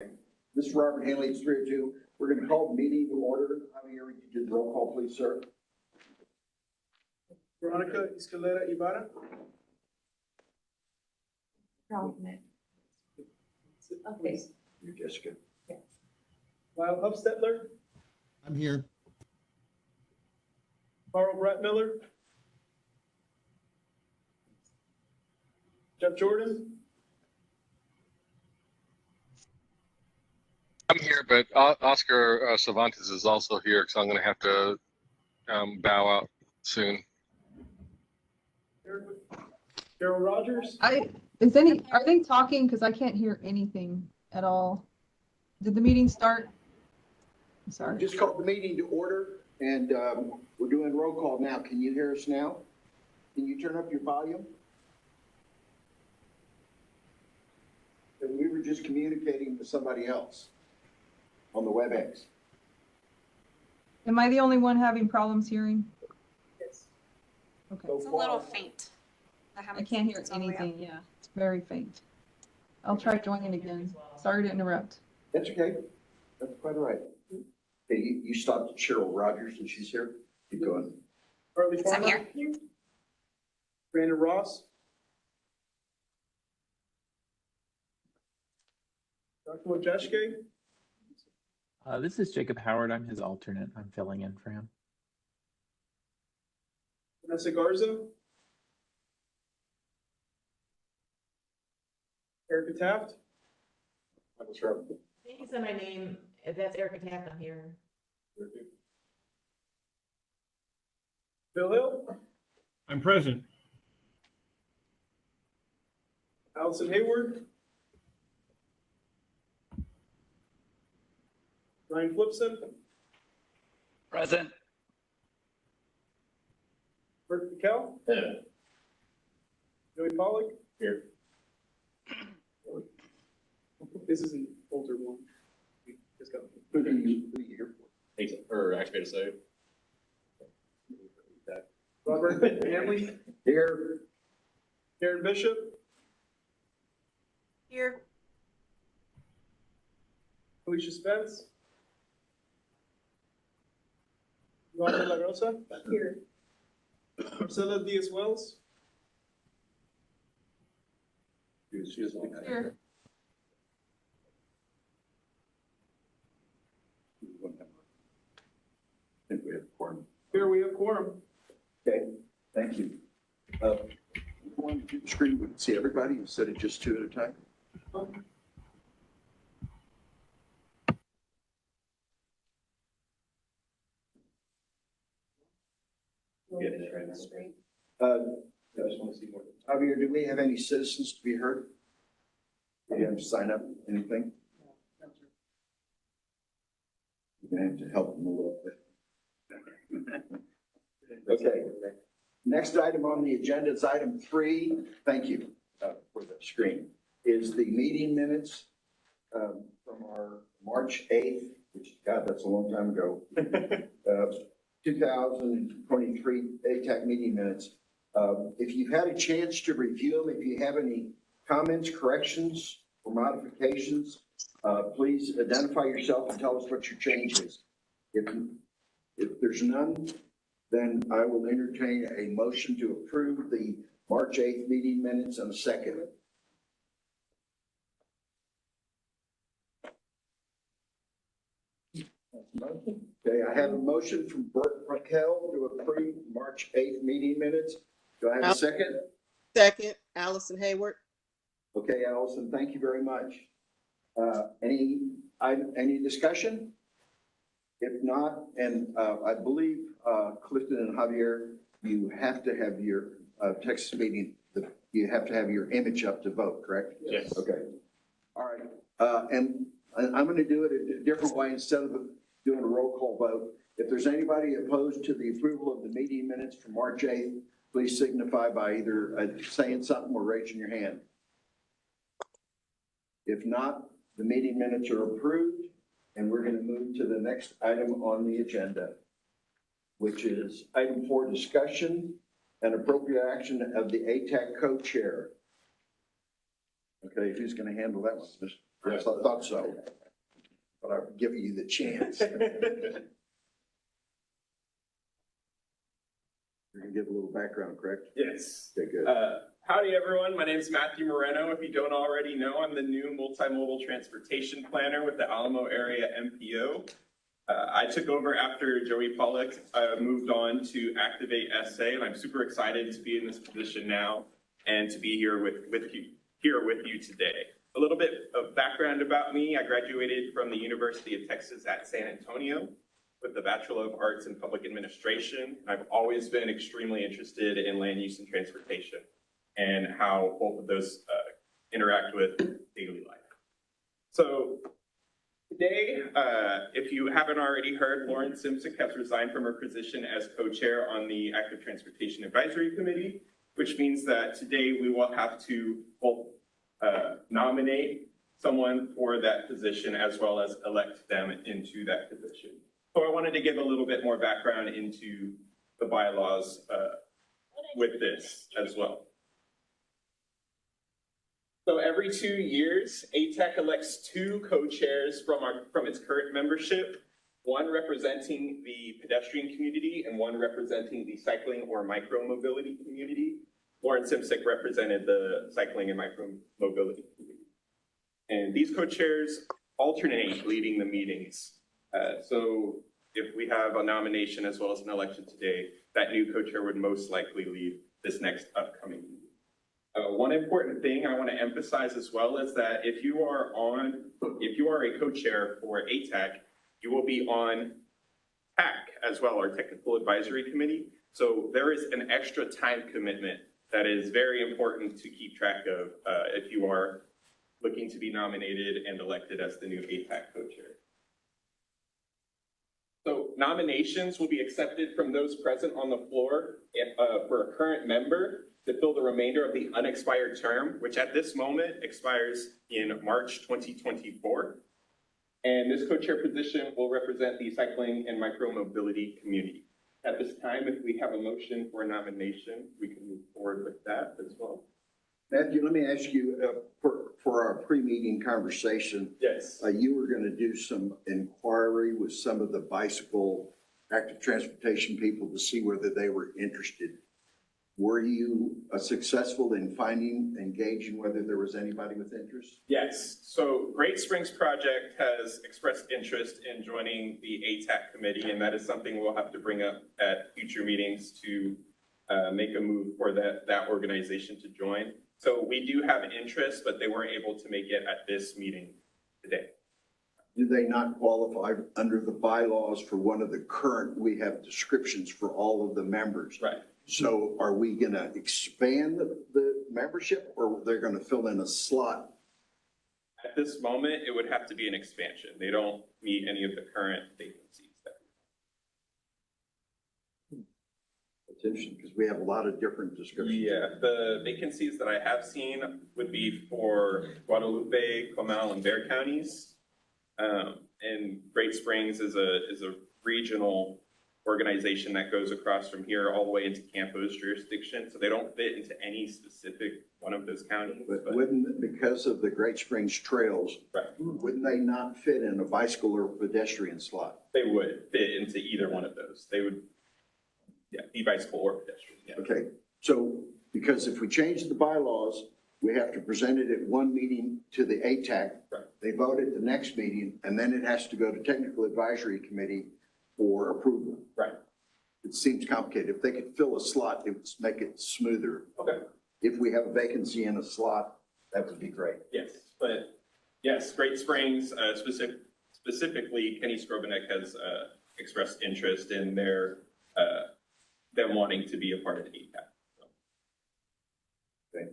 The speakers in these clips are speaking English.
This is Robert Hanley, it's 302. We're going to call the meeting to order. Javier, would you do the roll call, please, sir? Veronica Escalera Ibarra. Okay. You're Jessica. Lyle Hufstetler. I'm here. Carl Brett Miller. Jeff Jordan. I'm here, but Oscar Cervantes is also here, so I'm going to have to bow out soon. Daryl Rogers. Are they talking? Because I can't hear anything at all. Did the meeting start? I'm sorry. Just called the meeting to order, and we're doing roll call now. Can you hear us now? Can you turn up your volume? And we were just communicating with somebody else on the WebEx. Am I the only one having problems hearing? Yes. Okay. So It's a little far, faint. I can't hear anything. Yeah, it's very faint. I'll try joining again. Sorry to interrupt. That's okay. That's quite all right. Hey, you stopped at Cheryl Rogers and she's here? Keep going. Harley I'm Farmer. here. Brandon Ross. Joshua Jeshke. This is Jacob Howard. I'm his alternate. I'm filling in for him. Vanessa Garza. Erica Taft. Thank you, said my name. If that's Erica Taft, I'm here. Bill Hill. I'm present. Allison Hayward. Ryan Flipson. Present. Bert McKell. Yeah. Joey Pollock. Here. This is an older one. We just got. Who do you hear for? Or activated save. Robert Hanley. Here. Karen Bishop. Here. Alicia Spence. Juan de la Rosa. Here. Marcela Diaz-Wells. Here. I think we have quorum. Here we have quorum. Okay, thank you. One screen, we can see everybody instead of just two at a time. I just want to see more. Javier, do we have any citizens to be heard? Do you have to sign up, anything? You're gonna have to help them a little bit. Okay, next item on the agenda is item 3. Thank you for the screen. Is the meeting minutes from our March 8th, which, God, that's a long time ago, 2023 ATAC meeting minutes. If you've had a chance to review them, if you have any comments, corrections, or modifications, please identify yourself and tell us what your change is. If there's none, then I will entertain a motion to approve the March 8th meeting minutes in a second. Okay, I have a motion from Bert Raquel to approve March 8th media minutes. Do I have a second? Second, Allison Hayward. Okay, Allison, thank you very much. Any discussion? If not, and I believe Clifton and Javier, you have to have your Texas meeting, you have to have your image up to vote, correct? Yes. Okay. All right. And I'm going to do it a different way instead of doing a roll call vote. If there's anybody opposed to the approval of the meeting minutes from March 8th, please signify by either saying something or raising your hand. If not, the meeting minutes are approved, and we're going to move to the next item on the agenda, which is item 4, discussion and appropriate action of the ATAC co-chair. Okay, who's going to handle that one? Yes, I thought so. But I'm giving you the chance. You're gonna give a little background, correct? Yes. Okay, good. Howdy, everyone. My name is Matthew Moreno. If you don't already know, I'm the new multimodal transportation planner with the Alamo area MPO. I took over after Joey Pollock moved on to Activate SA, and I'm super excited to be in this position now and to be here with you today. A little bit of background about me. I graduated from the University of Texas at San Antonio with the Bachelor of Arts in Public Administration. I've always been extremely interested in land use and transportation and how both of those interact with daily life. So today, if you haven't already heard, Lauren Simsick has resigned from her position as co-chair on the Active Transportation Advisory Committee, which means that today we will have to both nominate someone for that position as well as elect them into that position. So I wanted to give a little bit more background into the bylaws with this as well. So every 2 years, ATAC elects 2 co-chairs from its current membership, one representing the pedestrian community and one representing the cycling or micro-mobility community. Lauren Simsick represented the cycling and micro-mobility community. And these co-chairs alternate leading the meetings. So if we have a nomination as well as an election today, that new co-chair would most likely lead this next upcoming meeting. One important thing I want to emphasize as well is that if you are a co-chair for ATAC, you will be on TAC as well, our Technical Advisory Committee. So there is an extra time commitment that is very important to keep track of if you are looking to be nominated and elected as the new ATAC co-chair. So nominations will be accepted from those present on the floor for a current member to fill the remainder of the unexpired term, which at this moment expires in March 2024. And this co-chair position will represent the cycling and micro-mobility community. At this time, if we have a motion for a nomination, we can move forward with that as well. Matthew, let me ask you, for our pre-meeting conversation, Yes. you were going to do some inquiry with some of the bicycle active transportation people to see whether they were interested. Were you successful in engaging whether there was anybody with interest? Yes. So Great Springs Project has expressed interest in joining the ATAC committee, and that is something we'll have to bring up at future meetings to make a move for that organization to join. So we do have interest, but they weren't able to make it at this meeting today. Do they not qualify under the bylaws for one of the current, we have descriptions for all of the members? Right. So are we going to expand the membership, or they're going to fill in a slot? At this moment, it would have to be an expansion. They don't meet any of the current vacancies. It's interesting because we have a lot of different descriptions. Yeah, the vacancies that I have seen would be for Guadalupe, Comal, and Bexar counties. And Great Springs is a regional organization that goes across from here all the way into Campo's jurisdiction. So they don't fit into any specific one of those counties. But wouldn't, because of the Great Springs trails, right, wouldn't they not fit in a bicycle or pedestrian slot? They would fit into either one of those. They would, yeah, be bicycle or pedestrian. Yeah. Okay, so because if we change the bylaws, we have to present it at one meeting to the ATAC. Right. They vote at the next meeting, and then it has to go to Technical Advisory Committee for approval. Right. It seems complicated. If they could fill a slot, it would make it smoother. Okay. If we have a vacancy in a slot, that would be great. Yes, but yes, Great Springs, specifically Kenny Skrobanek has expressed interest in their them wanting to be a part of the ATAC. So. Okay.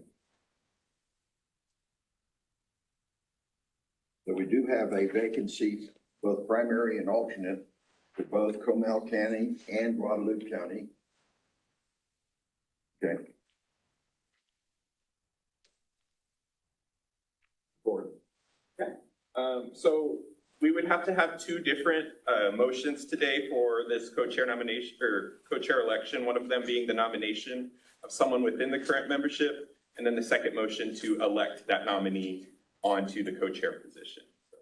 So we do have a vacancy, both primary and alternate, for both Comal County and Guadalupe County. Okay. Forward. Okay. So we would have to have two different motions today for this co-chair nomination or co-chair election, one of them being the nomination of someone within the current membership, and then the second motion to elect that nominee onto the co-chair position. So,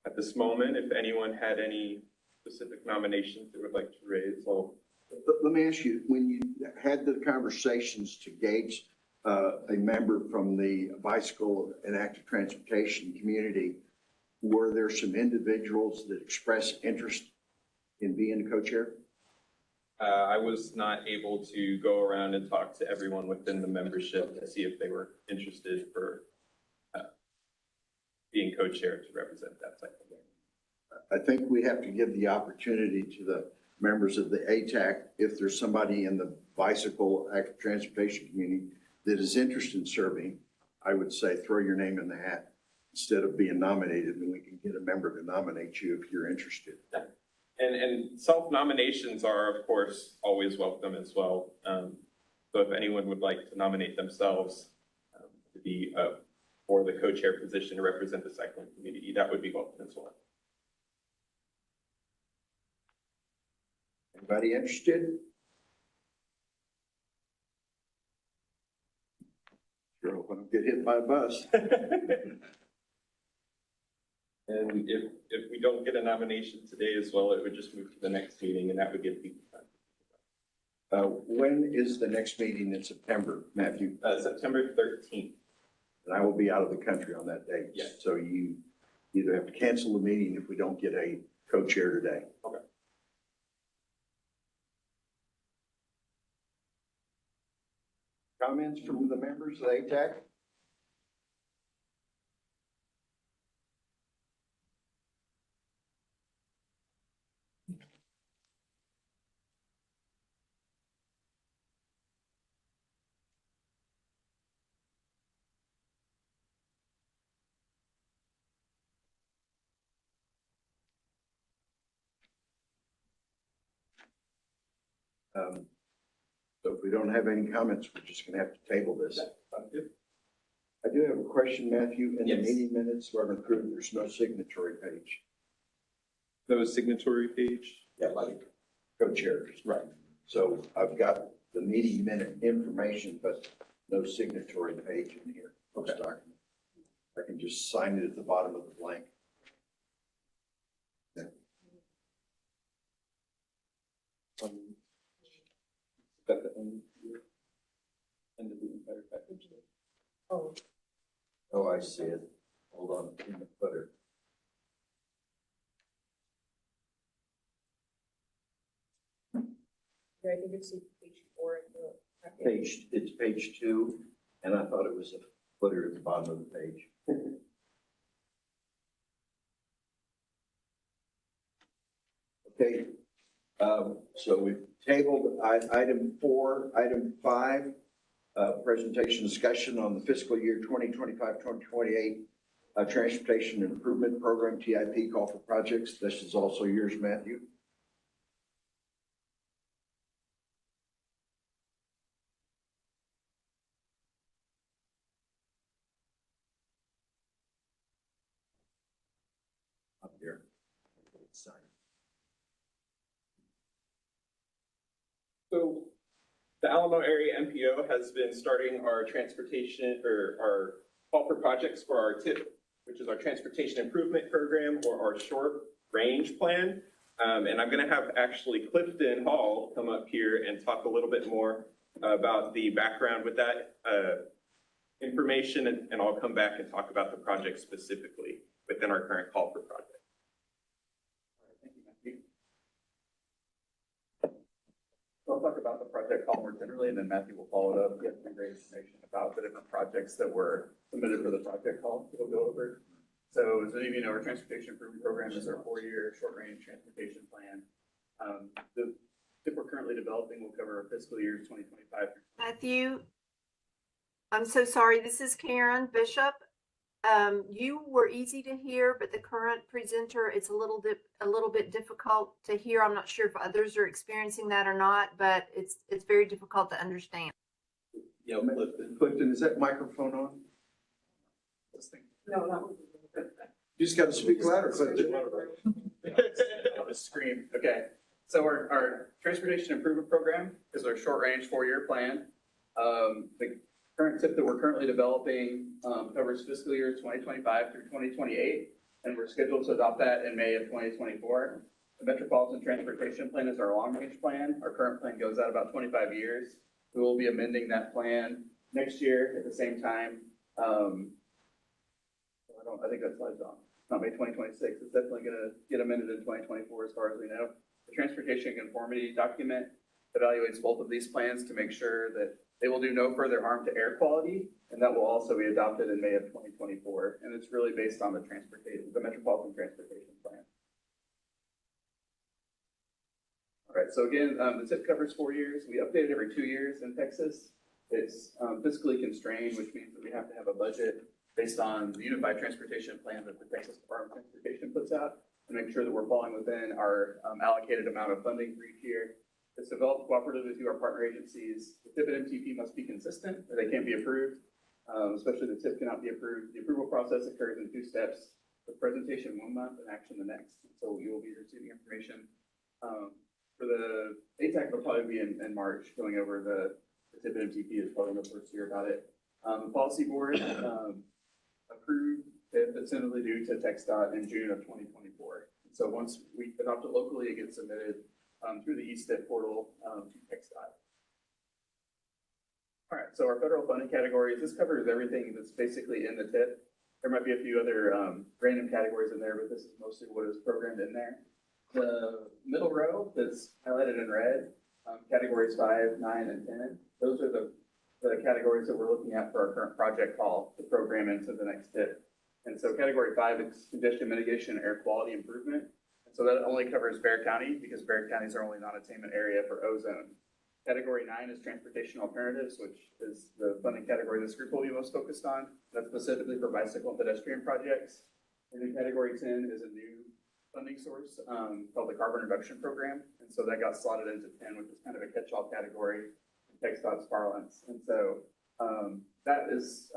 at this moment, if anyone had any specific nominations they would like to raise, Let me ask you, when you had the conversations to gauge a member from the bicycle and active transportation community, were there some individuals that expressed interest in being a co-chair? I was not able to go around and talk to everyone within the membership to see if they were interested for being co-chair to represent that type of thing. I think we have to give the opportunity to the members of the ATAC, if there's somebody in the bicycle active transportation community that is interested in serving, I would say throw your name in the hat instead of being nominated, and we can get a member to nominate you if you're interested. And self-nominations are, of course, always welcome as well. So if anyone would like to nominate themselves to be for the co-chair position to represent the cycling community, that would be welcome as well. Anybody interested? Sure hope I don't get hit by a bus. And if we don't get a nomination today as well, it would just move to the next meeting, and that would give people time. When is the next meeting in September, Matthew? September 13th. And I will be out of the country on that date. Yes. So you either have to cancel the meeting if we don't get a co-chair today. Okay. Comments from the members of the ATAC? So if we don't have any comments, we're just gonna have to table this. I do have a question, Matthew. In the Yes. meeting minutes, Reverend Crew, there's no signatory page. No signatory page? Yeah, like co-chairs. Right. So I've got the meeting minute information, but no signatory page in here. Okay. Document. I can just sign it at the bottom of the blank. Yeah. Got the end of the entire package. Oh, Oh, I see it. Hold on, in the footer. I think it's page 4 of the packet. It's page 2, and I thought it was a footer at the bottom of the page. Okay, so we've tabled item 4, item 5, presentation discussion on the fiscal year 2025-2028 Transportation Improvement Program, TIP, call for projects. This is also yours, Matthew. Up here. Sorry. So the Alamo area MPO has been starting our transportation or our call for projects for our TIP, which is our Transportation Improvement Program, or our short range plan. And I'm going to have actually Clifton Hall come up here and talk a little bit more about the background with that information, and I'll come back and talk about the project specifically within our current call for project. Thank you, Matthew. So I'll talk about the project call more generally, and then Matthew will follow it up, get some great information about the different projects that were submitted for the project call that we'll go over. So as many of you know, our Transportation Improvement Program is our 4-year short-range transportation plan. The TIP we're currently developing will cover our fiscal years 2025. Matthew, I'm so sorry. This is Karen Bishop. You were easy to hear, but the current presenter, it's a little bit difficult to hear. I'm not sure if others are experiencing that or not, but it's very difficult to understand. Yeah, Clifton, is that microphone on? This thing. No, no. You just got to speak louder, Clifton. I'll just scream. Okay. So our Transportation Improvement Program is our short-range 4-year plan. The Current TIP that we're currently developing covers fiscal year 2025 through 2028, and we're scheduled to adopt that in May of 2024. The Metropolitan Transportation Plan is our long-range plan. Our current plan goes out about 25 years. We will be amending that plan next year at the same time. I think that slide's on. It's not May 2026. It's definitely going to get amended in 2024 as far as we know. The Transportation Conformity Document evaluates both of these plans to make sure that they will do no further harm to air quality, and that will also be adopted in May of 2024. And it's really based on the Metropolitan Transportation Plan. All right, so again, the TIP covers 4 years. We update it every 2 years in Texas. It's fiscally constrained, which means that we have to have a budget based on the Unified Transportation Plan that the Texas Department of Transportation puts out, and make sure that we're falling within our allocated amount of funding for each year. It's developed cooperatively through our partner agencies. The TIP and MTP must be consistent, or they can't be approved. Especially the TIP cannot be approved. The approval process occurs in 2 steps: the presentation 1 month and action the next. So you will be receiving information. For the ATAC, it'll probably be in March, going over the TIP and MTP is probably the first year about it. The policy board approved TIP that's tentatively due to TxDOT in June of 2024. So once we adopt it locally, it gets submitted through the eSTIP portal to TxDOT. All right, so our federal funding categories, this covers everything that's basically in the TIP. There might be a few other random categories in there, but this is mostly what is programmed in there. The middle row that's highlighted in red, categories 5, 9, and 10, those are the categories that we're looking at for our current project call to program into the next TIP. And so category 5 is congestion mitigation and air quality improvement. And so that only covers Bexar County, because Bexar County is our only non-attainment area for ozone. Category 9 is transportation alternatives, which is the funding category this group will be most focused on. That's specifically for bicycle and pedestrian projects. And then category 10 is a new funding source called the Carbon Reduction Program. And so that got slotted into 10, which is kind of a catch-all category in TxDOT's parlance. And so that is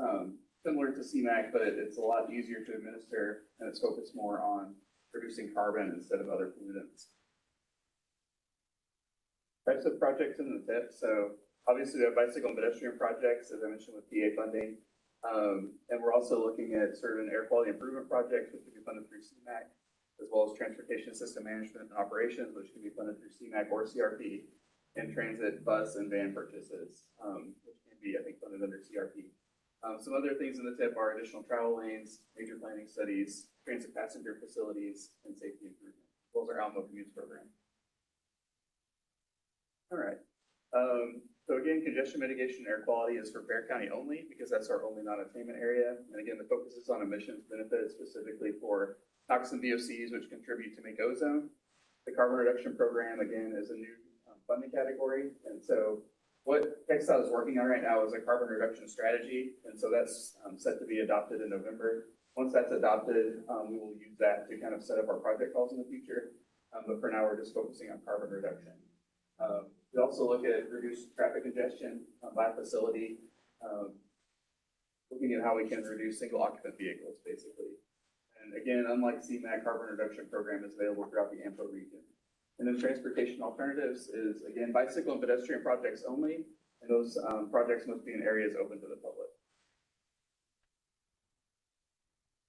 similar to CMAQ, but it's a lot easier to administer, and it's focused more on reducing carbon instead of other pollutants. Types of projects in the TIP. So obviously we have bicycle and pedestrian projects, as I mentioned, with PA funding. And we're also looking at certain air quality improvement projects, which can be funded through CMAQ, as well as transportation system management and operations, which can be funded through CMAQ or CRP, and transit, bus, and van purchases, which can be, I think, funded under CRP. Some other things in the TIP are additional travel lanes, major planning studies, transit passenger facilities, and safety improvement, as well as our Alamo commutes program. All right. So again, congestion mitigation and air quality is for Bexar County only, because that's our only non-attainment area. And again, the focus is on emissions benefits, specifically for NOx and VOCs, which contribute to make ozone. The carbon reduction program, again, is a new funding category. And so what TxDOT is working on right now is a carbon reduction strategy. And so that's set to be adopted in November. Once that's adopted, we will use that to kind of set up our project calls in the future. But for now, we're just focusing on carbon reduction. We also look at reduced traffic congestion by facility, looking at how we can reduce single occupant vehicles, basically. And again, unlike CMAQ, carbon reduction program is available throughout the AMPO region. And then transportation alternatives is, again, bicycle and pedestrian projects only, and those projects must be in areas open to the public.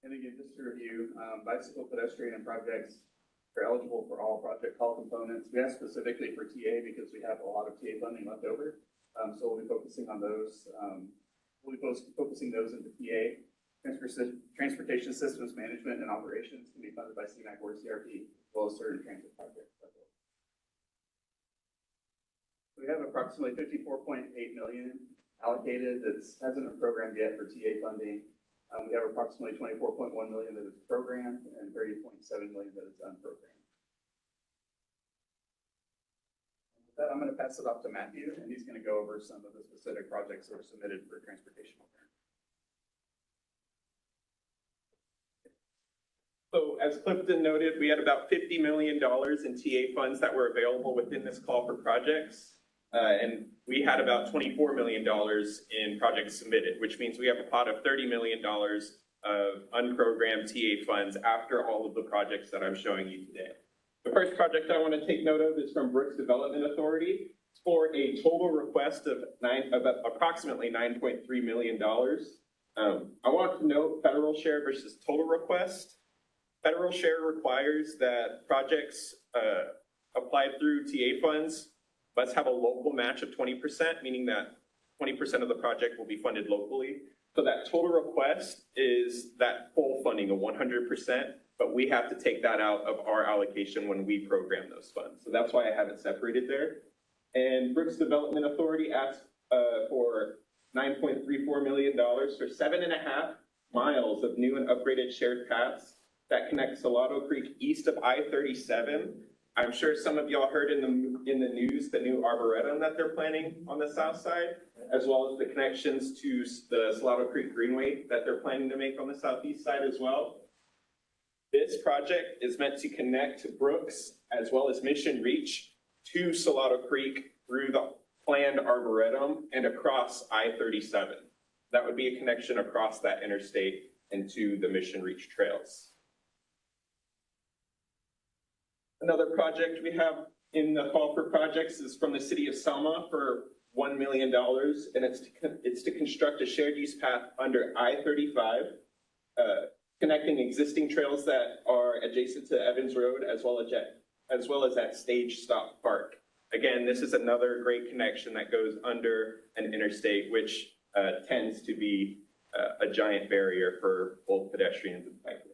And again, just to review, bicycle, pedestrian, projects are eligible for all project call components. We asked specifically for TA because we have a lot of TA funding left over. So we'll be focusing on those. We'll be focusing those into TA. Transportation systems management and operations can be funded by CMAQ or CRP, as well as certain transit projects. We have approximately $54.8 million allocated that hasn't been programmed yet for TA funding. We have approximately $24.1 million that is programmed and $30.7 million that is unprogrammed. With that, I'm going to pass it off to Matthew, and he's going to go over some of the specific projects that were submitted for transportation alternatives. So as Clifton noted, we had about $50 million in TA funds that were available within this call for projects. And we had about $24 million in projects submitted, which means we have a pot of $30 million of unprogrammed TA funds after all of the projects that I'm showing you today. The first project I want to take note of is from Brooks Development Authority. It's for a total request of approximately $9.3 million. I want to note federal share versus total request. Federal share requires that projects applied through TA funds must have a local match of 20%, meaning that 20% of the project will be funded locally. So that total request is that full funding of 100%, but we have to take that out of our allocation when we program those funds. So that's why I have it separated there. And Brooks Development Authority asked for $9.34 million for 7.5 miles of new and upgraded shared paths that connect Salado Creek east of I-37. I'm sure some of y'all heard in the news the new arboretum that they're planning on the south side, as well as the connections to the Salado Creek Greenway that they're planning to make on the southeast side as well. This project is meant to connect Brooks as well as Mission Reach to Salado Creek through the planned arboretum and across I-37. That would be a connection across that interstate and to the Mission Reach trails. Another project we have in the call for projects is from the city of Selma for $1 million, and it's to construct a shared use path under I-35, connecting existing trails that are adjacent to Evans Road as well as at Stage Stop Park. Again, this is another great connection that goes under an interstate, which tends to be a giant barrier for both pedestrians and bikers.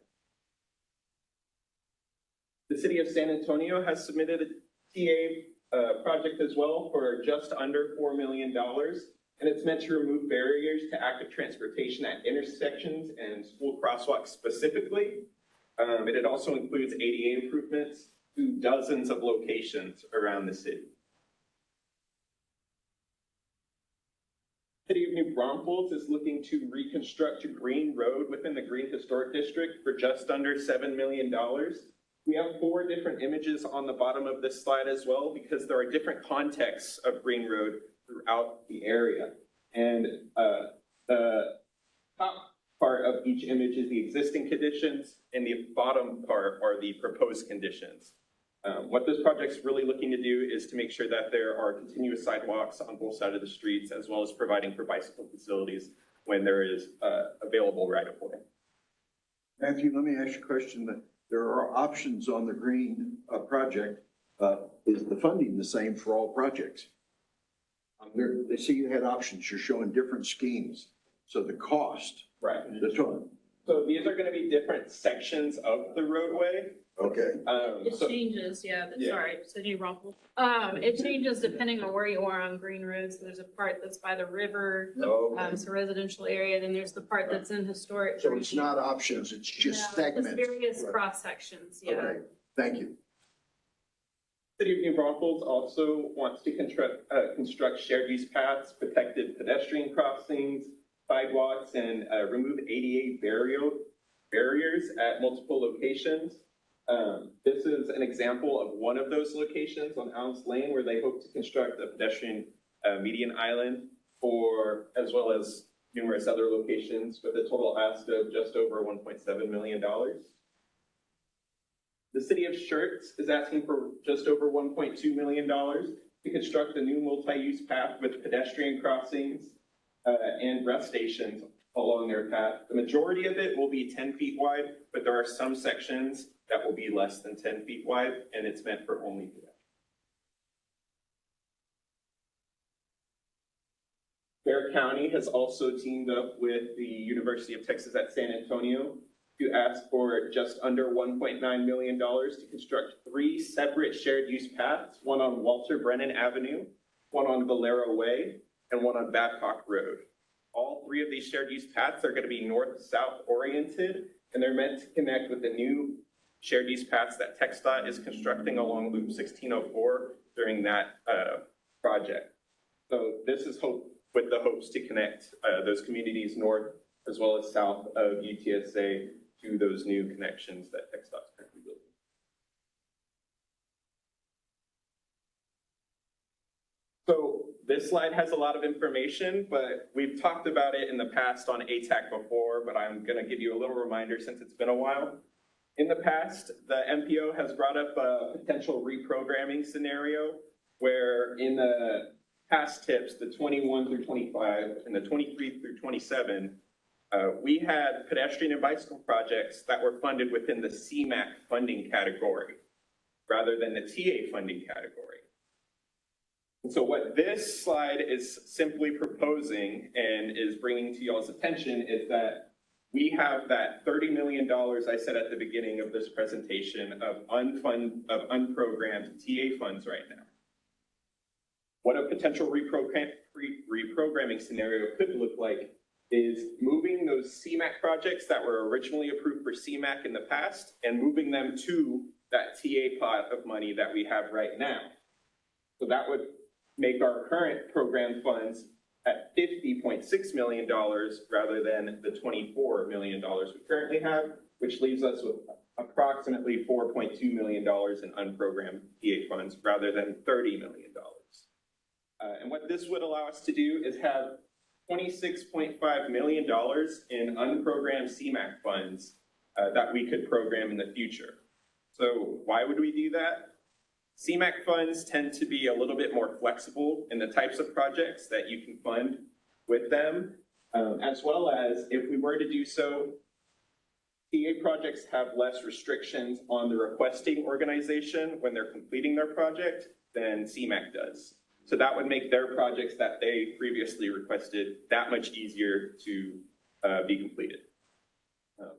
The city of San Antonio has submitted a TA project as well for just under $4 million, and it's meant to remove barriers to active transportation at intersections and school crosswalks specifically. It also includes ADA improvements to dozens of locations around the city. City of New Braunfels is looking to reconstruct a green road within the Green Historic District for just under $7 million. We have 4 different images on the bottom of this slide as well, because there are different contexts of Green Road throughout the area. And the top part of each image is the existing conditions, and the bottom part are the proposed conditions. What this project's really looking to do is to make sure that there are continuous sidewalks on both sides of the streets, as well as providing for bicycle facilities when there is available right-of-way. Matthew, let me ask you a question. That there are options on the green project. Is the funding the same for all projects? They see you had options. You're showing different schemes. So the cost. Right. The total. So these are going to be different sections of the roadway. Okay. It changes, sorry, Sydney Rumpel. It changes depending on where you are on Green Road. So there's a part that's by the river, it's a residential area. Then there's the part that's in historic. So it's not options, it's just segments. It's various cross sections, Okay, thank you. City of New Braunfels also wants to construct shared use paths, protected pedestrian crossings, sidewalks, and remove ADA barriers at multiple locations. This is an example of one of those locations on Allen's Lane, where they hope to construct a pedestrian median island, as well as numerous other locations, with a total ask of just over $1.7 million. The city of Schertz is asking for just over $1.2 million to construct a new multi-use path with pedestrian crossings and rest stations along their path. The majority of it will be 10 feet wide, but there are some sections that will be less than 10 feet wide, and it's meant for only pedestrians. Bear County has also teamed up with the University of Texas at San Antonio to ask for just under $1.9 million to construct 3 separate shared use paths, one on Walter Brennan Avenue, one on Valero Way, and one on Babcock Road. All 3 of these shared use paths are going to be north-south oriented, and they're meant to connect with the new shared use paths that TxDOT is constructing along Loop 1604 during that project. So this is with the hopes to connect those communities north as well as south of UTSA to those new connections that TxDOT is currently building. So this slide has a lot of information, but we've talked about it in the past on ATAC before, but I'm going to give you a little reminder since it's been a while. In the past, the MPO has brought up a potential reprogramming scenario where in the past tips, the 21 through 25 and the 23 through 27, we had pedestrian and bicycle projects that were funded within the CMAQ funding category rather than the TA funding category. And so what this slide is simply proposing and is bringing to y'all's attention is that we have that $30 million I said at the beginning of this presentation of unprogrammed TA funds right now. What a potential reprogramming scenario could look like is moving those CMAQ projects that were originally approved for CMAQ in the past and moving them to that TA pot of money that we have right now. So that would make our current program funds at $50.6 million rather than the $24 million we currently have, which leaves us with approximately $4.2 million in unprogrammed TA funds rather than $30 million. And what this would allow us to do is have $26.5 million in unprogrammed CMAQ funds that we could program in the future. So why would we do that? CMAQ funds tend to be a little bit more flexible in the types of projects that you can fund with them, as well as if we were to do so, TA projects have less restrictions on the requesting organization when they're completing their project than CMAQ does. So that would make their projects that they previously requested that much easier to be completed.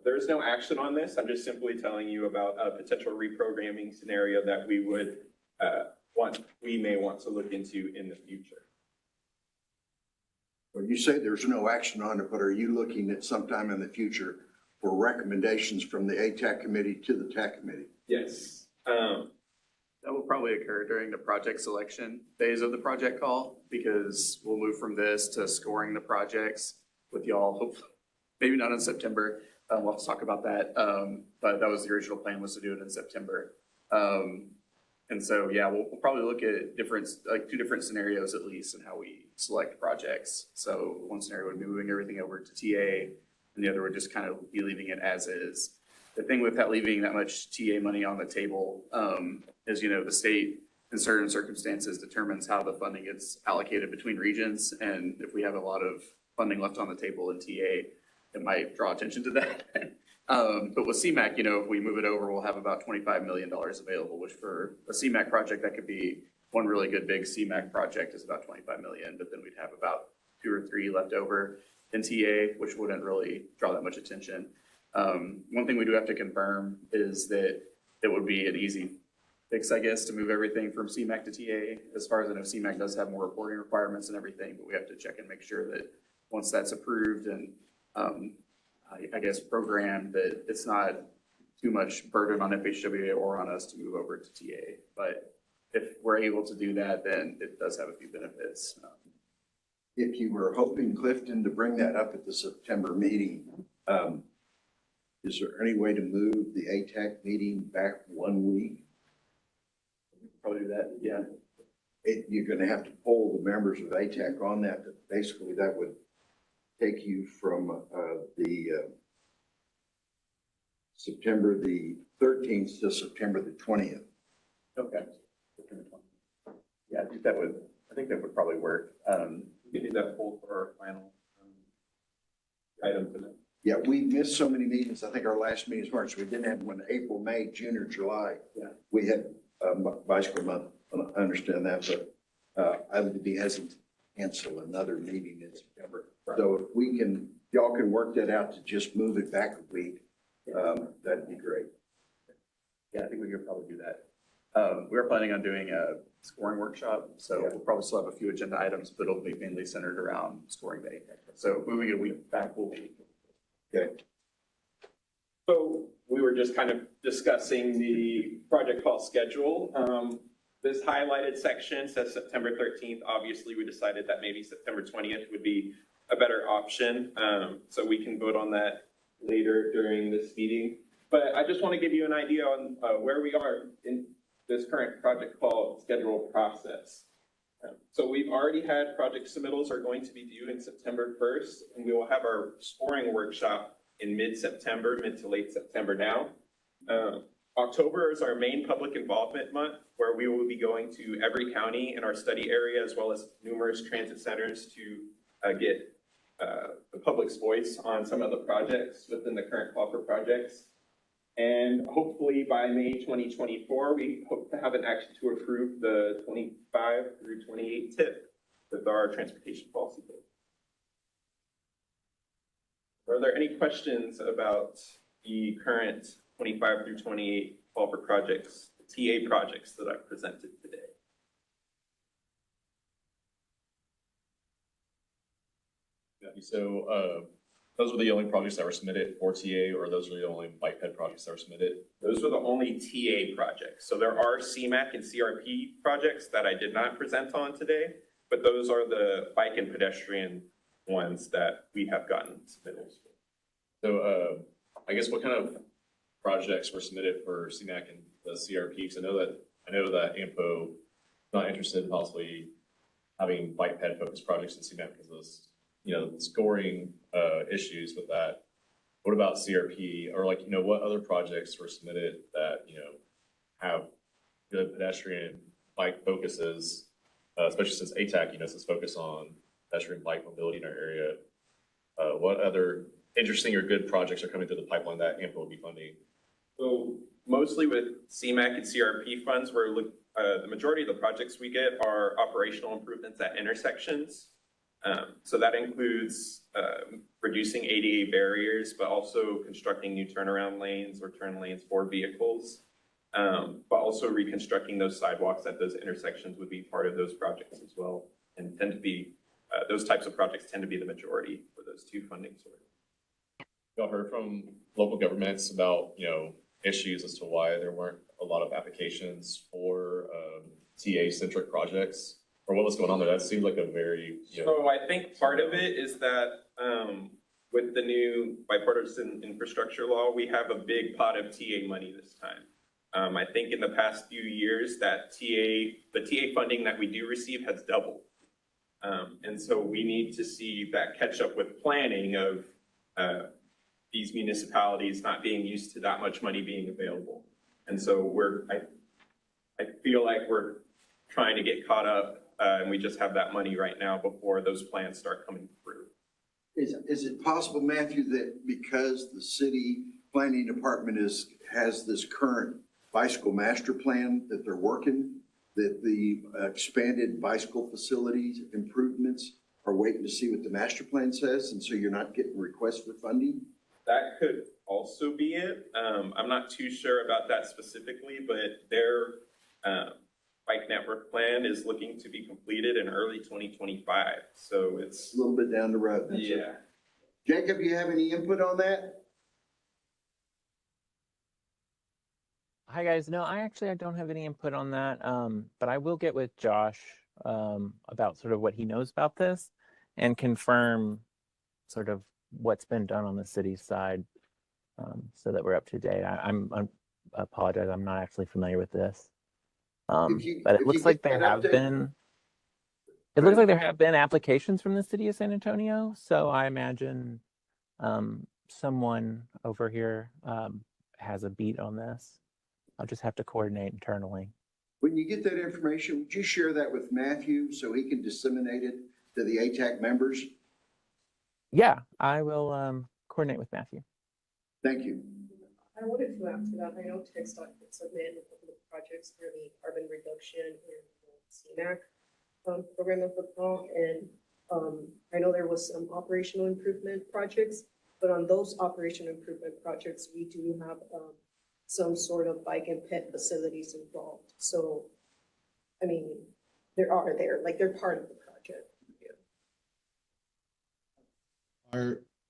There's no action on this. I'm just simply telling you about a potential reprogramming scenario that we would we may want to look into in the future. Well, you say there's no action on it, but are you looking at sometime in the future for recommendations from the ATAC committee to the TAC committee? Yes. That will probably occur during the project selection phase of the project call, because we'll move from this to scoring the projects with y'all, hopefully, maybe not in September. We'll have to talk about that. But that was the original plan, was to do it in September. And so, yeah, we'll probably look at two different scenarios at least in how we select projects. So one scenario would be moving everything over to TA, and the other would just kind of be leaving it as is. The thing with that leaving that much TA money on the table is, the state in certain circumstances determines how the funding gets allocated between regions. And if we have a lot of funding left on the table in TA, it might draw attention to that. But with CMAQ, if we move it over, we'll have about $25 million available, which for a CMAQ project, that could be one really good big CMAQ project is about 25 million, but then we'd have about 2 or 3 left over in TA, which wouldn't really draw that much attention. One thing we do have to confirm is that it would be an easy fix, I guess, to move everything from CMAQ to TA. As far as I know, CMAQ does have more reporting requirements and everything, but we have to check and make sure that once that's approved and I guess programmed, that it's not too much burden on FHWA or on us to move over to TA. But if we're able to do that, then it does have a few benefits. If you were hoping, Clifton, to bring that up at the September meeting, is there any way to move the ATAC meeting back 1 week? Probably do that, yeah. You're going to have to poll the members of ATAC on that, but basically that would take you from the September the 13th to September the 20th. Okay. September 20th. Yeah, I think that would probably work. We can do that poll for our final item for that. Yeah, we missed so many meetings. I think our last meeting is March. We didn't have one in April, May, June, or July. Yeah. We had bicycle month. I understand that, but I would be hesitant to cancel another meeting in September. Right. So if we can, y'all can work that out to just move it back a week, that'd be great. Yeah, I think we could probably do that. We are planning on doing a scoring workshop, so we'll probably still have a few agenda items, but it'll be mainly centered around scoring the ATAC. So moving a week back will be. Okay. So we were just kind of discussing the project call schedule. This highlighted section says September 13th. Obviously, we decided that maybe September 20th would be a better option. So we can vote on that later during this meeting. But I just want to give you an idea on where we are in this current project call schedule process. So we've already had project submittals are going to be due in September 1st, and we will have our scoring workshop in mid-September, mid to late September now. October is our main public involvement month, where we will be going to every county in our study area, as well as numerous transit centers to get the public's voice on some of the projects within the current call for projects. And hopefully by May 2024, we hope to have an action to approve the 25 through 28 TIP with our transportation policy bill. Are there any questions about the current 25 through 28 call for projects, TA projects that I presented today? So those were the only projects that were submitted for TA, or those are the only bike ped projects that were submitted? Those were the only TA projects. So there are CMAC and CRP projects that I did not present on today, but those are the bike and pedestrian ones that we have gotten submittals for. So I guess what kind of projects were submitted for CMAC and the CRP? Because I know that AMPO is not interested in possibly having bike ped focused projects in CMAC because of those, scoring issues with that. What about CRP, or what other projects were submitted that, have good pedestrian bike focuses, especially since ATAC, is focused on pedestrian bike mobility in our area? What other interesting or good projects are coming through the pipeline that AMPO will be funding? So mostly with CMAC and CRP funds, the majority of the projects we get are operational improvements at intersections. So that includes reducing ADA barriers, but also constructing new turnaround lanes or turn lanes for vehicles. But also reconstructing those sidewalks at those intersections would be part of those projects as well, and tend to be, those types of projects tend to be the majority for those two funding sources. Y'all heard from local governments about, issues as to why there weren't a lot of applications for TA-centric projects, or what was going on there? That seemed like a very, So I think part of it is that with the new bipartisan infrastructure law, we have a big pot of TA money this time. I think in the past few years that the TA funding that we do receive has doubled. And so we need to see that catch up with planning of these municipalities not being used to that much money being available. And so I feel like we're trying to get caught up, and we just have that money right now before those plans start coming through. Is it possible, Matthew, that because the city planning department has this current bicycle master plan that they're working, that the expanded bicycle facilities improvements are waiting to see what the master plan says, and so you're not getting requests for funding? That could also be it. I'm not too sure about that specifically, but their bike network plan is looking to be completed in early 2025. So it's a little bit down the road. Yeah. Jacob, you have any input on that? Hi guys. No, I don't have any input on that. But I will get with Josh about sort of what he knows about this and confirm sort of what's been done on the city side, so that we're up to date. I apologize, I'm not actually familiar with this. But it looks like there have been applications from the city of San Antonio. So I imagine someone over here has a beat on this. I'll just have to coordinate internally. When you get that information, would you share that with Matthew so he can disseminate it to the ATAC members? Yeah, I will coordinate with Matthew. Thank you. I wanted to ask about, I know TxDOT submitted a couple of projects for the carbon reduction and the CMAC program of the fall, and I know there was some operational improvement projects, but on those operational improvement projects, we do have some sort of bike and ped facilities involved. So, I mean, they're part of the project.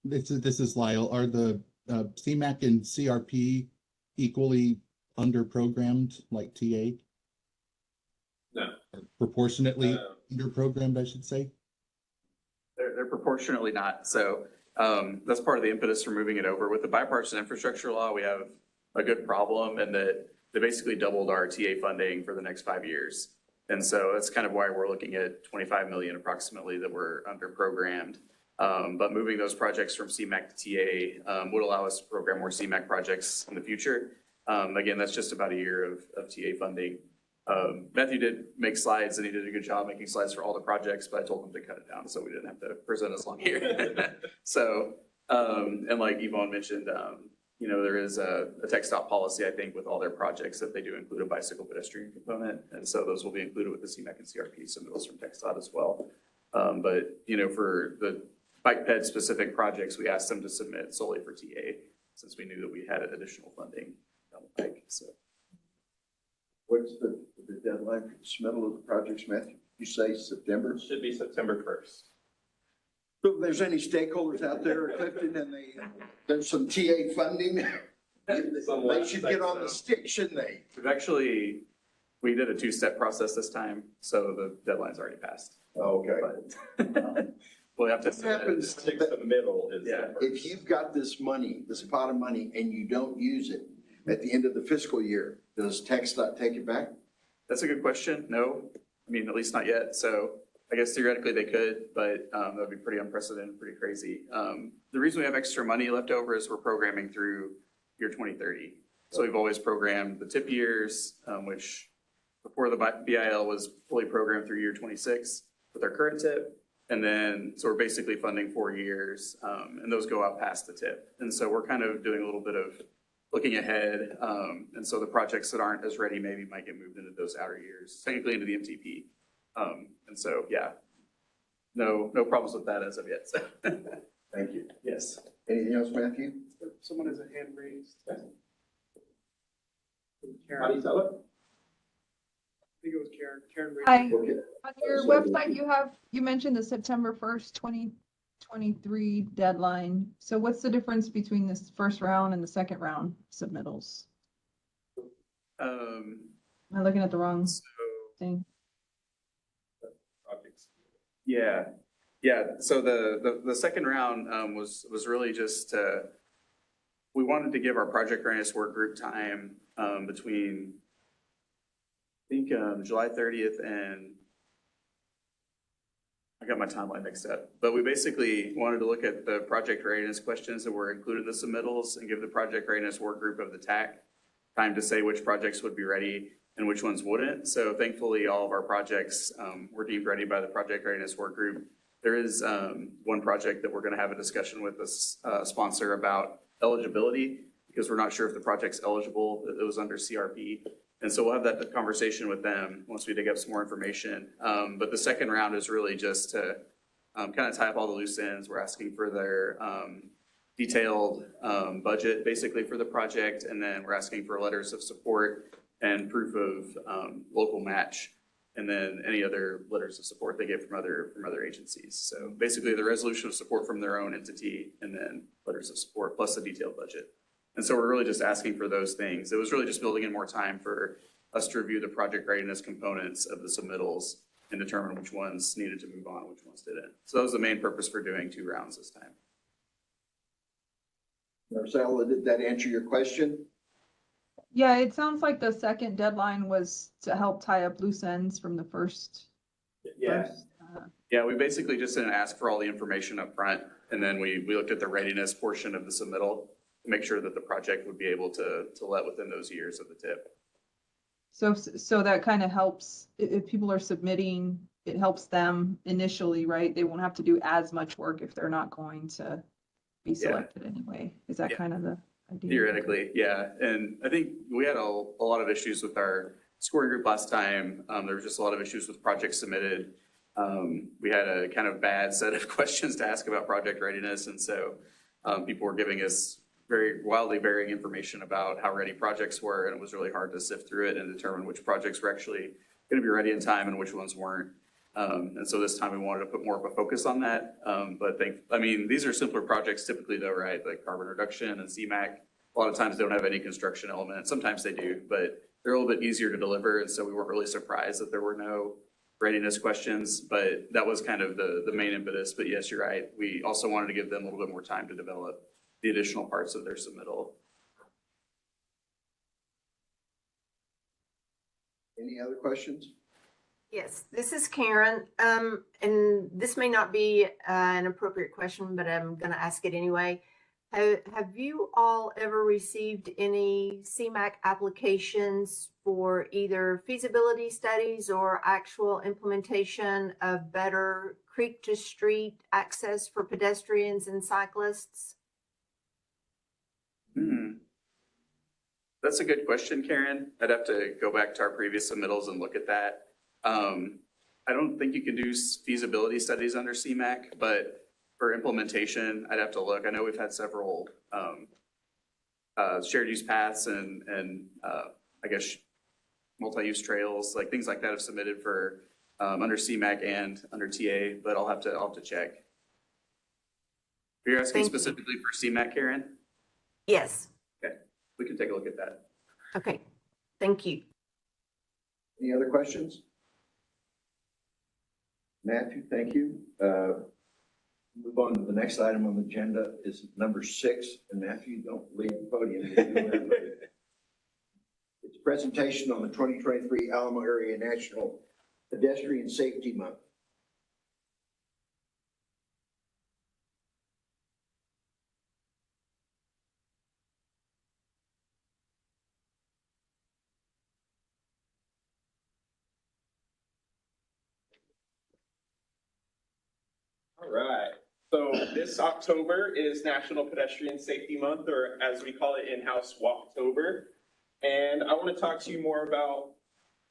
This is Lyle. Are the CMAC and CRP equally under-programmed like TA? No. Or proportionately under-programmed, I should say? They're proportionately not. So that's part of the impetus for moving it over. With the bipartisan infrastructure law, we have a good problem in that they basically doubled our TA funding for the next 5 years. And so that's kind of why we're looking at 25 million approximately that we're under-programmed. But moving those projects from CMAC to TA would allow us to program more CMAC projects in the future. Again, that's just about a year of TA funding. Matthew did make slides and he did a good job making slides for all the projects, but I told him to cut it down so we didn't have to present as long here. So, and like Yvonne mentioned, you know, there is a tech stop policy, I think, with all their projects that they do include a bicycle pedestrian component. And so those will be included with the CMAC and CRP submittals from TechStot as well. But, you know, for the bike ped specific projects, we asked them to submit solely for TA since we knew that we had additional funding down the pike. So. What's the deadline for the submittal of the projects, Matthew? You say September? Should be September 1st. So if there's any stakeholders out there, Clifton, and there's some TA funding, they should get on the stick, shouldn't they? We did a two-step process this time, so the deadline's already passed. Okay. But we'll have to. What happens The middle is. Yeah. if you've got this money, this pot of money, and you don't use it at the end of the fiscal year, does TechStot take it back? That's a good question. No, I mean, at least not yet. So I guess theoretically they could, but that would be pretty unprecedented, pretty crazy. The reason we have extra money left over is we're programming through year 2030. So we've always programmed the tip years, which before the BIL was fully programmed through year 26 with our current tip. And then, so we're basically funding 4 years, and those go out past the tip. And so we're kind of doing a little bit of looking ahead. And so the projects that aren't as ready maybe might get moved into those outer years, technically into the MTP. And so, yeah, no problems with that as of yet. So. Thank you. Yes. Anything else, Matthew? Someone has a hand raised. How do you tell it? I think it was Karen. Karen raised. Hi. Okay. On your website, you mentioned the September 1st, 2023 deadline. So what's the difference between this first round and the second round submittals? Am I looking at the wrong thing? Projects. Yeah. So the second round was really just we wanted to give our project readiness work group time between I think July 30th and I got my timeline mixed up, but we basically wanted to look at the project readiness questions that were included in the submittals and give the project readiness work group of the TAC time to say which projects would be ready and which ones wouldn't. So thankfully, all of our projects were deemed ready by the project readiness work group. There is one project that we're going to have a discussion with this sponsor about eligibility because we're not sure if the project's eligible. It was under CRP. And so we'll have that conversation with them once we dig up some more information. But the second round is really just to kind of tie up all the loose ends. We're asking for their detailed budget basically for the project. And then we're asking for letters of support and proof of local match. And then any other letters of support they get from other agencies. So basically the resolution of support from their own entity and then letters of support plus the detailed budget. And so we're really just asking for those things. It was really just building in more time for us to review the project readiness components of the submittals and determine which ones needed to move on, which ones didn't. So that was the main purpose for doing 2 rounds this time. Marcella, did that answer your question? Yeah, it sounds like the second deadline was to help tie up loose ends from the first. Yeah. Yeah, we basically just didn't ask for all the information up front. And then we looked at the readiness portion of the submittal to make sure that the project would be able to let within those years of the tip. So that kind of helps if people are submitting, it helps them initially, right? They won't have to do as much work if they're not going to be selected anyway. Is that kind of the idea? Theoretically, yeah. And I think we had a lot of issues with our scoring group last time. There was just a lot of issues with projects submitted. We had a kind of bad set of questions to ask about project readiness. And so people were giving us very wildly varying information about how ready projects were. And it was really hard to sift through it and determine which projects were actually going to be ready in time and which ones weren't. And so this time we wanted to put more of a focus on that. I mean, these are simpler projects typically though, right? Like carbon reduction and CMAC. A lot of times they don't have any construction element. Sometimes they do, but they're a little bit easier to deliver. And so we weren't really surprised that there were no readiness questions, but that was kind of the main impetus. But yes, you're right. We also wanted to give them a little bit more time to develop the additional parts of their submittal. Any other questions? Yes, this is Karen. And this may not be an appropriate question, but I'm going to ask it anyway. Have you all ever received any CMAQ applications for either feasibility studies or actual implementation of better creek to street access for pedestrians and cyclists? That's a good question, Karen. I'd have to go back to our previous submittals and look at that. I don't think you can do feasibility studies under CMAQ, but for implementation, I'd have to look. I know we've had several shared use paths and I guess multi-use trails, like things like that have submitted for under CMAQ and under TA, but I'll have to check. You're asking specifically for CMAQ, Karen? Yes. Okay, we can take a look at that. Okay, thank you. Any other questions? Matthew, thank you. Move on to the next item on the agenda is number 6, and Matthew, don't leave the podium. It's a presentation on the 2023 Alamo Area National Pedestrian Safety Month. All right. So this October is National Pedestrian Safety Month, or as we call it in-house, Walktober. And I want to talk to you more about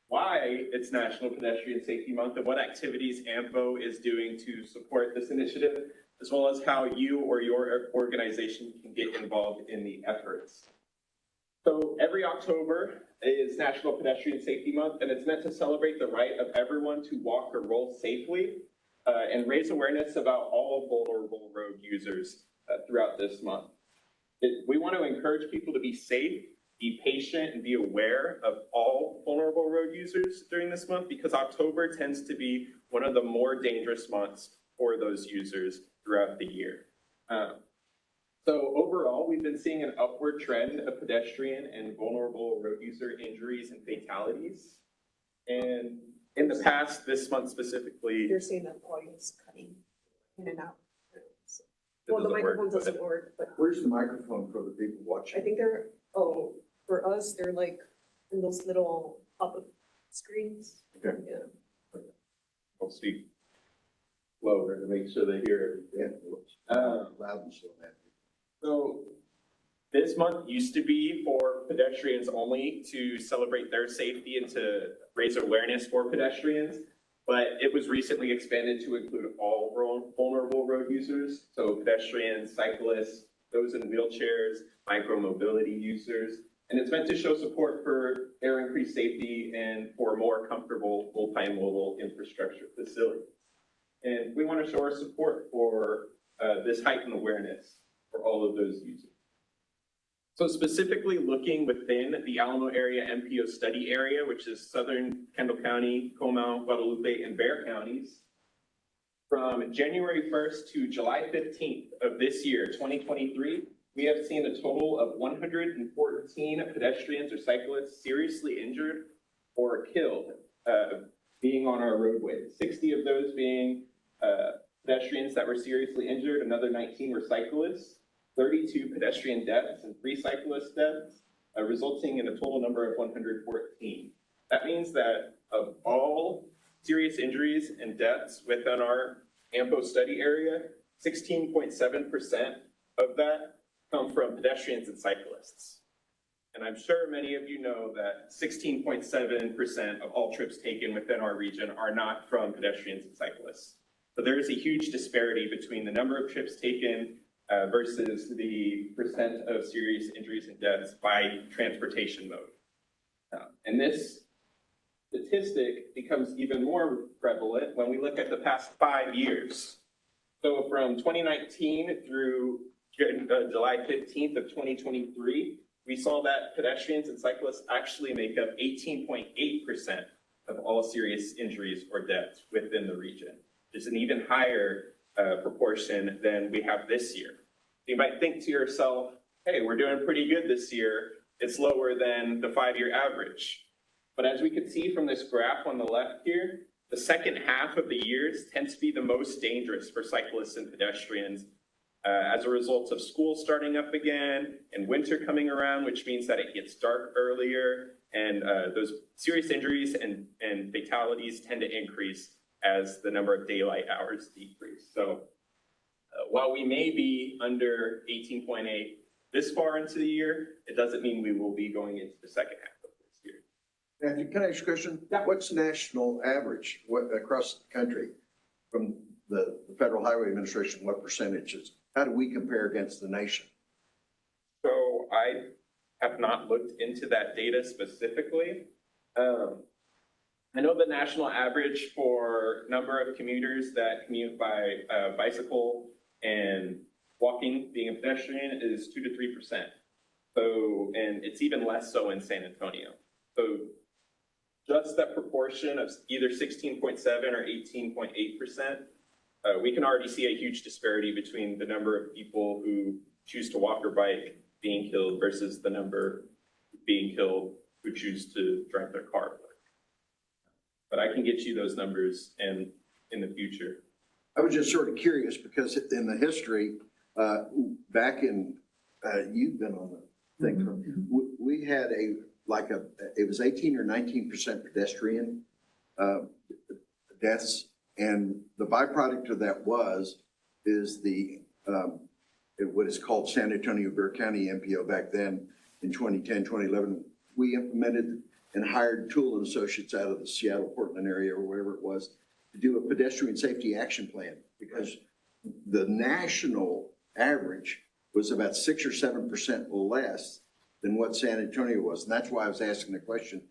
why it's National Pedestrian Safety Month and what activities AMPO is doing to support this initiative, as well as how you or your organization can get involved in the efforts. So every October is National Pedestrian Safety Month, and it's meant to celebrate the right of everyone to walk or roll safely and raise awareness about all vulnerable road users throughout this month. We want to encourage people to be safe, be patient, and be aware of all vulnerable road users during this month, because October tends to be one of the more dangerous months for those users throughout the year. So overall, we've been seeing an upward trend of pedestrian and vulnerable road user injuries and fatalities. And in the past, this month specifically, You're saying that audio is cutting in and out. Well, Well, the microphone doesn't work, but Where's the microphone for the people I watching? think they're, for us, they're like in those little pop-up screens. Okay. Yeah. I'll speak lower to make sure they hear everything. Loud and slow, Matthew. So this month used to be for pedestrians only, to celebrate their safety and to raise awareness for pedestrians, but it was recently expanded to include all vulnerable road users. So pedestrians, cyclists, those in wheelchairs, micromobility users, and it's meant to show support for their increased safety and for more comfortable multimodal infrastructure facilities. And we want to show our support for this heightened awareness for all of those users. So specifically looking within the Alamo area MPO study area, which is southern Kendall County, Comal, Guadalupe, and Bexar counties, from January 1st to July 15th of this year, 2023, we have seen a total of 114 pedestrians or cyclists seriously injured or killed being on our roadways. 60 of those being pedestrians that were seriously injured, another 19 were cyclists, 32 pedestrian deaths and 3 cyclist deaths, resulting in a total number of 114. That means that of all serious injuries and deaths within our AMPO study area, 16.7% of that come from pedestrians and cyclists. And I'm sure many of you know that 16.7% of all trips taken within our region are not from pedestrians and cyclists. So there is a huge disparity between the number of trips taken versus the percent of serious injuries and deaths by transportation mode. And this statistic becomes even more prevalent when we look at the past 5 years. So from 2019 through July 15th of 2023, we saw that pedestrians and cyclists actually make up 18.8% of all serious injuries or deaths within the region. It's an even higher proportion than we have this year. You might think to yourself, hey, we're doing pretty good this year. It's lower than the 5-year average. But as we can see from this graph on the left here, the second half of the years tends to be the most dangerous for cyclists and pedestrians As a result of school starting up again and winter coming around, which means that it gets dark earlier, and those serious injuries and fatalities tend to increase as the number of daylight hours decrease. So while we may be under 18.8 this far into the year, it doesn't mean we will be going into the second half of this year. Matthew, can I ask a question? What's national average across the country from the Federal Highway Administration? What percentages? How do we compare against the nation? So I have not looked into that data specifically. I know the national average for number of commuters that commute by bicycle and walking, being a pedestrian, is 2 to 3%. So, and it's even less so in San Antonio. So just that proportion of either 16.7 or 18.8%, we can already see a huge disparity between the number of people who choose to walk or bike being killed versus the number being killed who choose to drive their car. But I can get you those numbers in the future. I was just sort of curious because in the history, back in, you've been on the thing, we had it was 18 or 19% pedestrian deaths. And the byproduct of that is what is called San Antonio Bexar County MPO back then in 2010, 2011. We implemented and hired Tool and Associates out of the Seattle, Portland area or wherever it was to do a pedestrian safety action plan because the national average was about 6 or 7% less than what San Antonio was. And that's why I was asking the question,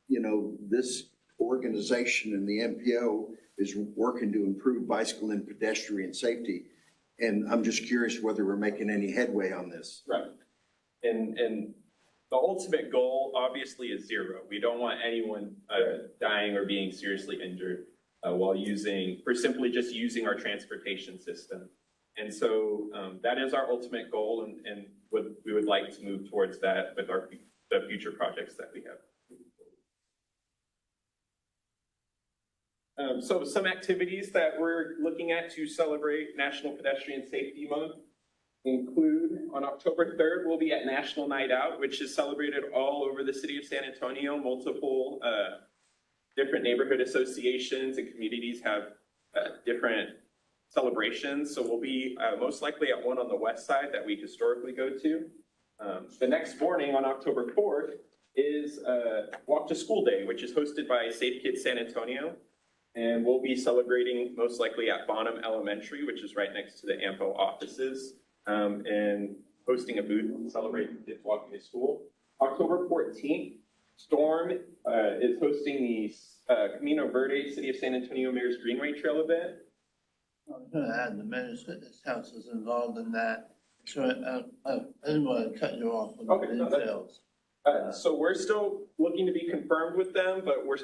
you know, this organization and the MPO is working to improve bicycle and pedestrian safety. And I'm just curious whether we're making any headway on this. Right. And the ultimate goal obviously is 0. We don't want anyone dying or being seriously injured for simply just using our transportation system. And so that is our ultimate goal, and we would like to move towards that with the future projects that we have. So some activities that we're looking at to celebrate National Pedestrian Safety Month include on October 3rd, we'll be at National Night Out, which is celebrated all over the city of San Antonio. Multiple different neighborhood associations and communities have different celebrations. So we'll be most likely at one on the west side that we historically go to. The next morning on October 4th is Walk to School Day, which is hosted by Safe Kids San Antonio. And we'll be celebrating most likely at Bonham Elementary, which is right next to the AMPO offices, and hosting a booth celebrating kids walking to school. October 14th, Storm is hosting the Camino Verde City of San Antonio Mayor's Greenway Trail event. I was going to add the Mayor's Fitness House is involved in that. So I didn't want to cut you off on the details. So we're still looking to be confirmed with them, but we're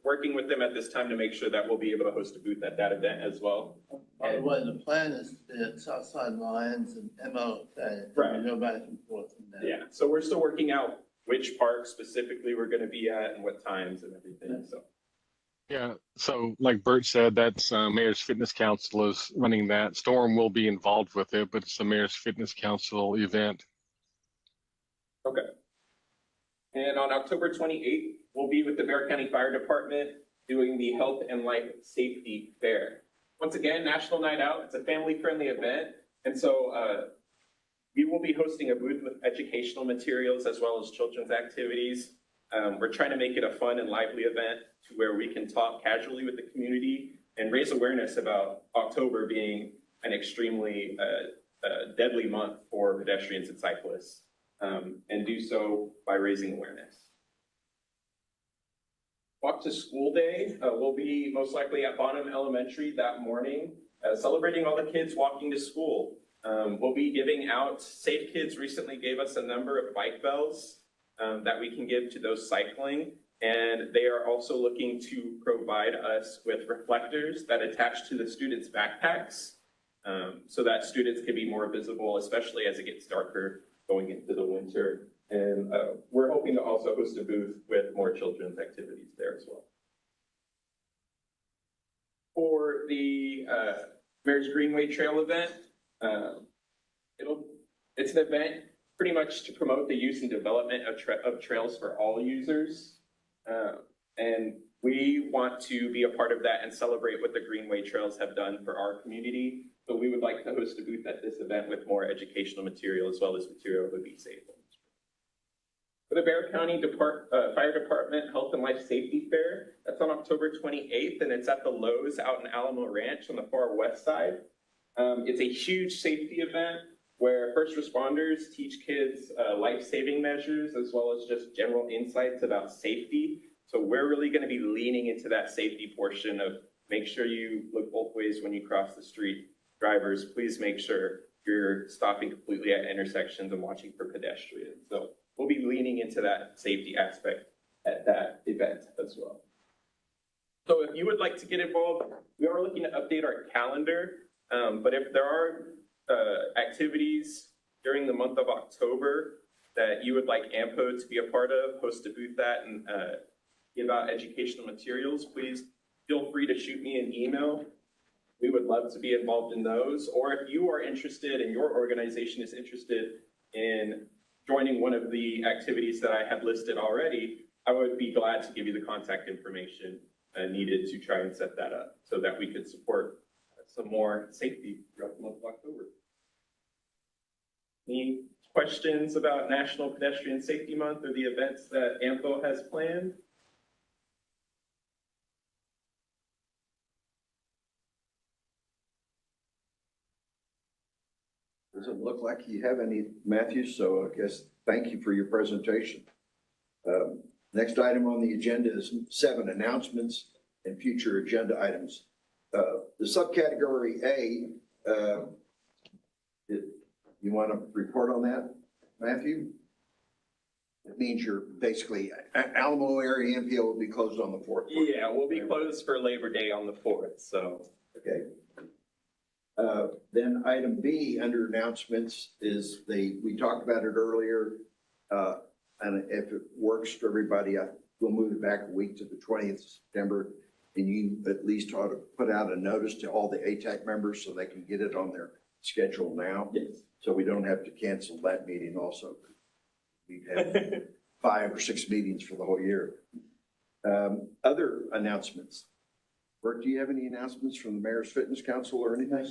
working with them at this time to make sure that we'll be able to host a booth at that event as well. By the way, the plan is to be at Southside Lions and MLK. Right. Go back and forth from there. Yeah, so we're still working out which park specifically we're going to be at and what times and everything. So. Yeah, so like Bert said, that's Mayor's Fitness Council is running that. Storm will be involved with it, but it's the Mayor's Fitness Council event. Okay. And on October 28th, we'll be with the Bexar County Fire Department doing the Health and Life Safety Fair. Once again, National Night Out. It's a family-friendly event. And so we will be hosting a booth with educational materials as well as children's activities. We're trying to make it a fun and lively event to where we can talk casually with the community and raise awareness about October being an extremely deadly month for pedestrians and cyclists, and do so by raising awareness. Walk to School Day will be most likely at Bonham Elementary that morning, celebrating all the kids walking to school. We'll be giving out, Safe Kids recently gave us a number of bike bells that we can give to those cycling. And they are also looking to provide us with reflectors that attach to the students' backpacks so that students can be more visible, especially as it gets darker going into the winter. And we're hoping to also host a booth with more children's activities there as well. For the Mayor's Greenway Trail event, It's an event pretty much to promote the use and development of trails for all users. And we want to be a part of that and celebrate what the Greenway Trails have done for our community. So we would like to host a booth at this event with more educational material as well as material that would be safe. For the Bear County Fire Department Health and Life Safety Fair, that's on October 28th, and it's at the Lowe's out in Alamo Ranch on the far west side. It's a huge safety event where first responders teach kids life-saving measures as well as just general insights about safety. So we're really going to be leaning into that safety portion of make sure you look both ways when you cross the street. Drivers, please make sure you're stopping completely at intersections and watching for pedestrians. So we'll be leaning into that safety aspect at that event as well. So if you would like to get involved, we are looking to update our calendar. But if there are activities during the month of October that you would like AMPO to be a part of, host a booth at, and give out educational materials, please feel free to shoot me an email. We would love to be involved in those. Or if you are interested and your organization is interested in joining one of the activities that I have listed already, I would be glad to give you the contact information needed to try and set that up so that we could support some more safety throughout the month of October. Any questions about National Pedestrian Safety Month or the events that AMPO has planned? Doesn't look like you have any, Matthew, so I guess thank you for your presentation. Next item on the agenda is 7 announcements and future agenda items. The subcategory A, you want to report on that, Matthew? It means you're basically, Alamo area MPO will be closed on the 4th. Yeah, we'll be closed for Labor Day on the 4th, so. Okay. Then item B under announcements is we talked about it earlier. And if it works for everybody, we'll move it back a week to the 20th of September. And you at least ought to put out a notice to all the ATAC members so they can get it on their schedule now. Yes. So we don't have to cancel that meeting also. We've had 5 or 6 meetings for the whole year. Other announcements. Bert, do you have any announcements from the Mayor's Fitness Council or anything?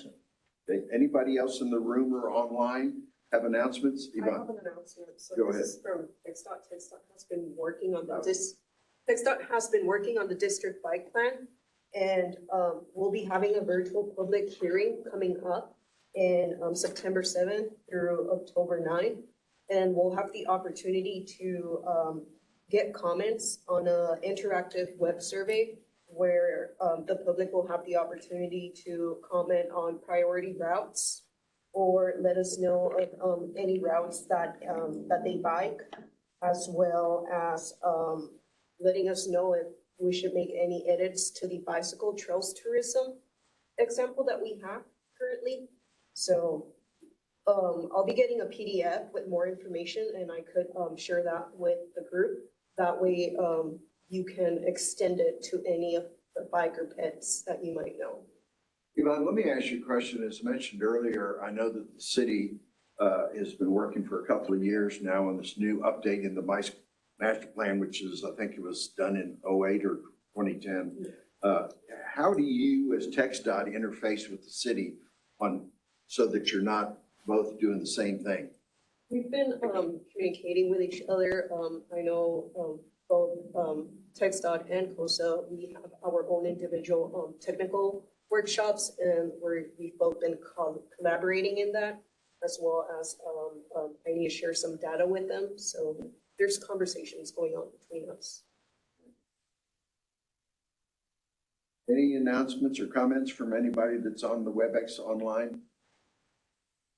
Okay. Anybody else in the room or online have announcements? I have an announcement. So Go this ahead. is from TxDOT. TxDOT has been working on TxDOT has been working on the district bike plan, and we'll be having a virtual public hearing coming up in September 7th through October 9th, and we'll have the opportunity to get comments on an interactive web survey where the public will have the opportunity to comment on priority routes or let us know of any routes that they bike, as well as letting us know if we should make any edits to the bicycle trails tourism example that we have currently. So I'll be getting a PDF with more information, and I could share that with the group. That way you can extend it to any of the biker pets that you might know. Yvonne, let me ask you a question. As mentioned earlier, I know that the city has been working for a couple of years now on this new update in the bicycle master plan, which is, I think it was done in 08 or 2010. How do you as TxDOT interface with the city so that you're not both doing the same thing? We've been communicating with each other. I know both TxDOT and COSA, we have our own individual technical workshops, and we've both been collaborating in that, as well as I need to share some data with them. So there's conversations going on between us. Any announcements or comments from anybody that's on the WebEx online?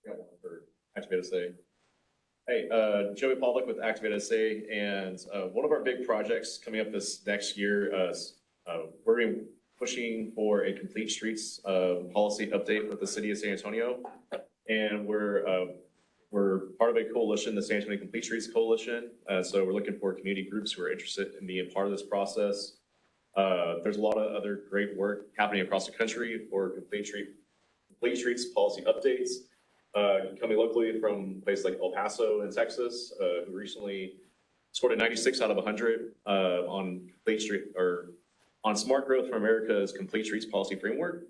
Got one for Activate SA. Hey, Joey Pollock with Activate SA, and one of our big projects coming up this next year, we're going to be pushing for a complete streets policy update with the city of San Antonio, and we're part of a coalition, the San Antonio Complete Streets Coalition. So we're looking for community groups who are interested in being part of this process. There's a lot of other great work happening across the country for complete streets policy updates. coming locally from places like El Paso in Texas, who recently scored a 96 out of 100 on Complete Street or on Smart Growth for America's Complete Streets Policy Framework.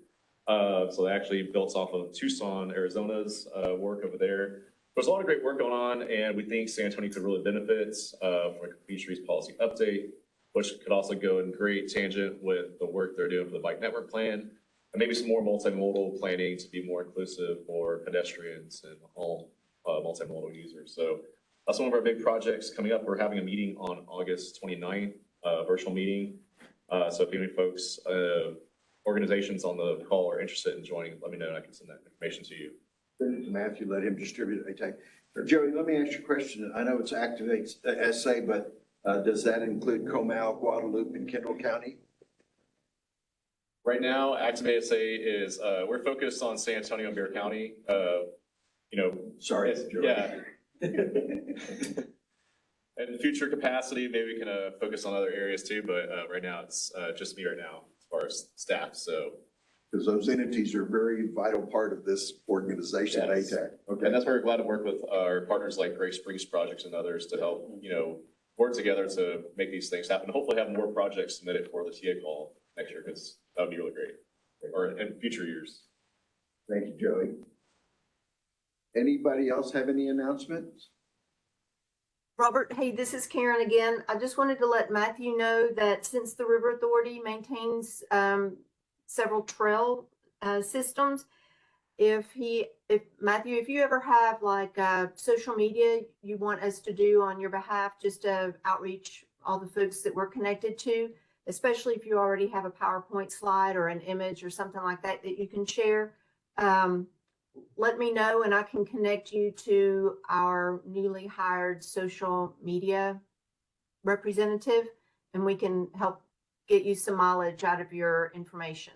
So they actually built off of Tucson, Arizona's work over there. There's a lot of great work going on, and we think San Antonio could really benefit from a Complete Streets Policy update, which could also go in great tangent with the work they're doing for the bike network plan, and maybe some more multimodal planning to be more inclusive for pedestrians and all multimodal users. So that's one of our big projects coming up. We're having a meeting on August 29th, virtual meeting. So if any folks, organizations on the call are interested in joining, let me know and I can send that information to you. Send it to Matthew, let him distribute it. Joey, let me ask you a question. I know it's Activate SA, but does that include Comal, Guadalupe, and Kendall County? Right now, Activate SA is, we're focused on San Antonio and Bexar County. Sorry. Yeah. And future capacity, maybe we can focus on other areas too, but right now it's just me right now as far as staff, so. Because those entities are a very vital part of this organization, Yes. ATAC. Okay. And that's why we're glad to work with our partners like Great Springs Projects and others to help, work together to make these things happen. Hopefully have more projects submitted for the TA call next year, because that would be really great, or in future years. Thank you, Joey. Anybody else have any announcements? Robert, hey, this is Karen again. I just wanted to let Matthew know that since the River Authority maintains several trail systems, if Matthew, if you ever have like social media you want us to do on your behalf, just to outreach all the folks that we're connected to, especially if you already have a PowerPoint slide or an image or something like that that you can share, let me know and I can connect you to our newly hired social media representative, and we can help get you some mileage out of your information.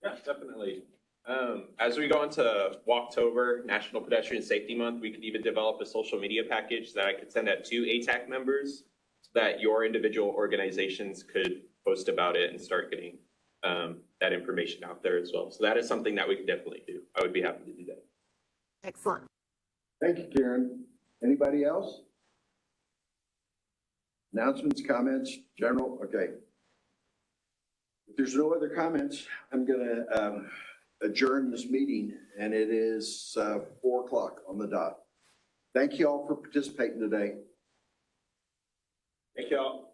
Yeah, definitely. As we go into Walktober, National Pedestrian Safety Month, we could even develop a social media package that I could send out to ATAC members so that your individual organizations could post about it and start getting that information out there as well. So that is something that we could definitely do. I would be happy to do that. Excellent. Thank you, Karen. Anybody else? Announcements, comments, general? Okay. If there's no other comments, I'm going to adjourn this meeting, and it is 4 o'clock on the dot. Thank you all for participating today. Thank you all.